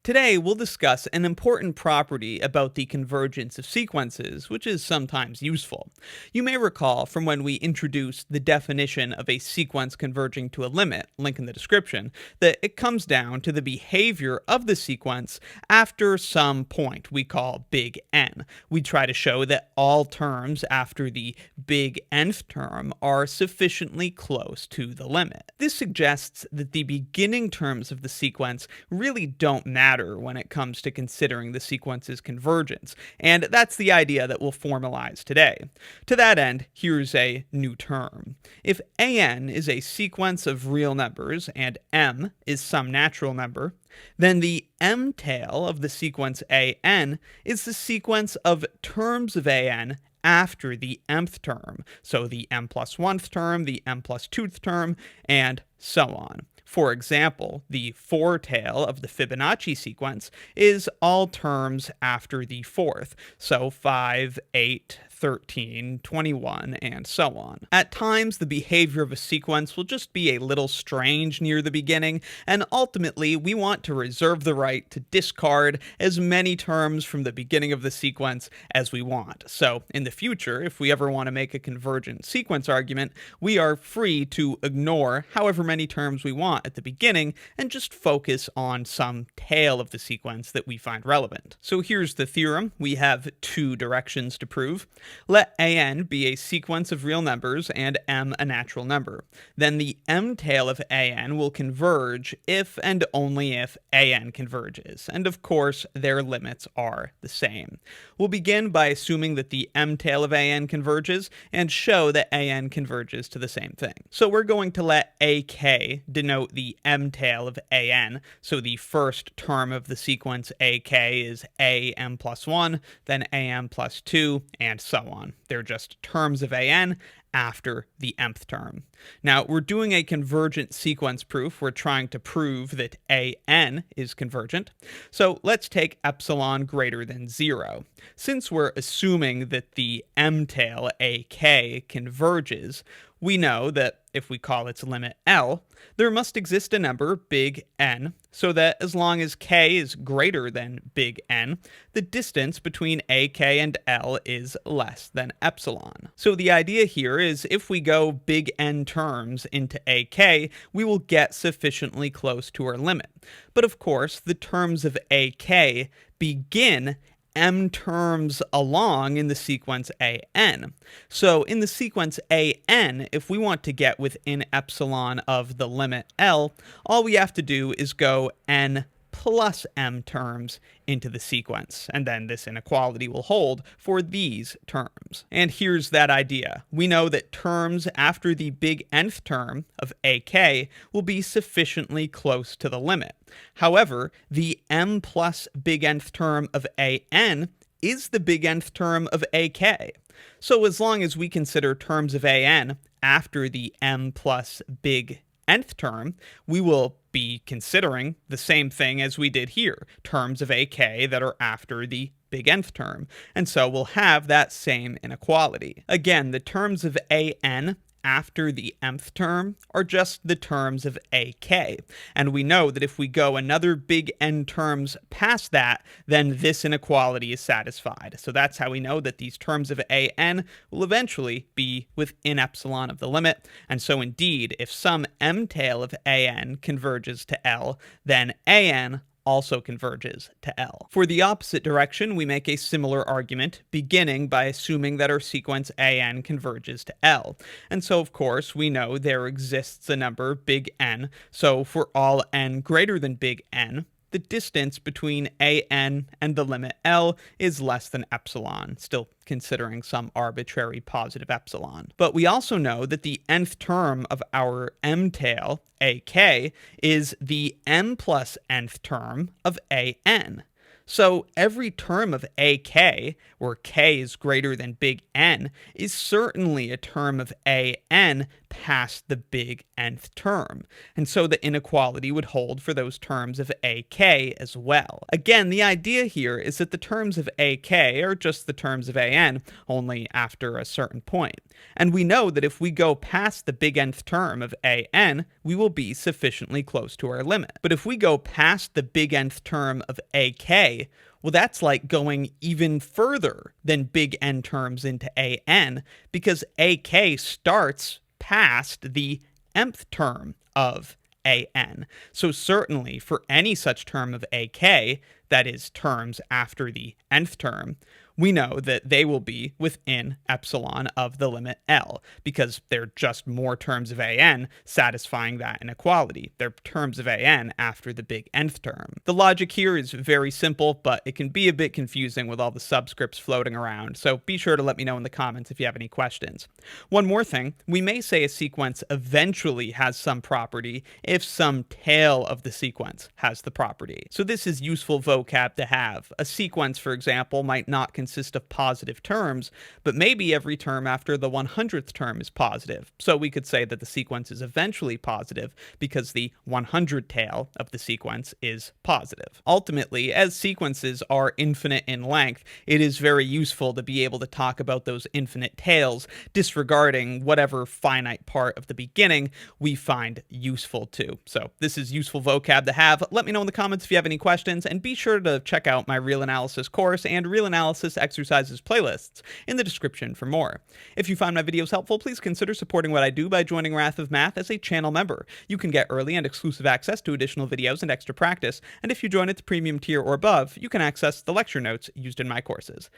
Today, we'll discuss an important property about the convergence of sequences, which is sometimes useful. You may recall from when we introduced the definition of a sequence converging to a limit, link in the description, that it comes down to the behavior of the sequence after some point we call big N. We try to show that all terms after the big nth term are sufficiently close to the limit. This suggests that the beginning terms of the sequence really don't matter when it comes to considering the sequence's convergence, and that's the idea that we'll formalize today. To that end, here's a new term. If an is a sequence of real numbers and m is some natural number, then the m tail of the sequence an is the sequence of terms of an after the mth term, so the m plus 1th term, the m plus 2th term, and so on. For example, the 4 tail of the Fibonacci sequence is all terms after the 4th, so 5, 8, 13, 21, and so on. At times, the behavior of a sequence will just be a little strange near the beginning, and ultimately, we want to reserve the right to discard as many terms from the beginning of the sequence as we want. So, in the future, if we ever want to make a convergent sequence argument, we are free to ignore however many terms we want at the beginning and just focus on some tail of the sequence that we find relevant. So here's the theorem. We have two directions to prove. Let an be a sequence of real numbers and m a natural number. Then the m tail of an will converge if and only if an converges. And of course, their limits are the same. We'll begin by assuming that the m tail of an converges and show that an converges to the same thing. So we're going to let ak denote the m tail of an. So the first term of the sequence ak is am plus 1, then am plus 2, and so on. They're just terms of an after the mth term. Now, we're doing a convergent sequence proof. We're trying to prove that an is convergent. So let's take epsilon greater than 0. Since we're assuming that the m tail ak converges, we know that if we call its limit L, there must exist a number big N, so that as long as k is greater than big N, the distance between ak and L is less than epsilon. So the idea here is if we go big N terms into ak, we will get sufficiently close to our limit. But of course, the terms of ak begin m terms along in the sequence an. So in the sequence an, if we want to get within epsilon of the limit L, all we have to do is go n plus m terms into the sequence, and then this inequality will hold for these terms. And here's that idea. We know that terms after the big nth term of ak will be sufficiently close to the limit. However, the m plus big nth term of an is the big nth term of ak. So as long as we consider terms of an after the m plus big nth term, we will be considering the same thing as we did here, terms of ak that are after the big nth term. And so we'll have that same inequality. Again, the terms of an after the mth term are just the terms of ak. And we know that if we go another big N terms past that, then this inequality is satisfied. So that's how we know that these terms of an will eventually be within epsilon of the limit. And so indeed, if some m tail of an converges to L, then an also converges to L. For the opposite direction, we make a similar argument, beginning by assuming that our sequence an converges to L. And so, of course, we know there exists a number big N, so for all n greater than big N, the distance between an and the limit L is less than epsilon, still considering some arbitrary positive epsilon. But we also know that the nth term of our m tail, ak, is the m plus nth term of an. So every term of AK, where k is greater than big N, is certainly a term of AN past the big nth term. And so the inequality would hold for those terms of AK as well. Again, the idea here is that the terms of AK are just the terms of AN, only after a certain point. And we know that if we go past the big nth term of AN, we will be sufficiently close to our limit. But if we go past the big nth term of AK, well, that's like going even further than big N terms into AN, because AK starts past the mth term of AN. So certainly for any such term of AK, that is terms after the nth term, we know that they will be within epsilon of the limit L, because they're just more terms of AN satisfying that inequality. They're terms of AN after the big nth term. The logic here is very simple, but it can be a bit confusing with all the subscripts floating around, so be sure to let me know in the comments if you have any questions. One more thing, we may say a sequence eventually has some property if some tail of the sequence has the property. So this is useful vocab to have. A sequence, for example, might not consist of positive terms, but maybe every term after the 100th term is positive. So we could say that the sequence is eventually positive because the 100 tail of the sequence is positive. Ultimately, as sequences are infinite in length, it is very useful to be able to talk about those infinite tails, disregarding whatever finite part of the beginning we find useful too. So this is useful vocab to have. Let me know in the comments if you have any questions, and be sure to check out my real analysis course and real analysis exercises playlists in the description for more. If you find my videos helpful, please consider supporting what I do by joining Wrath of Math as a channel member. You can get early and exclusive access to additional videos and extra practice, and if you join at the premium tier or above, you can access the lecture notes used in my courses.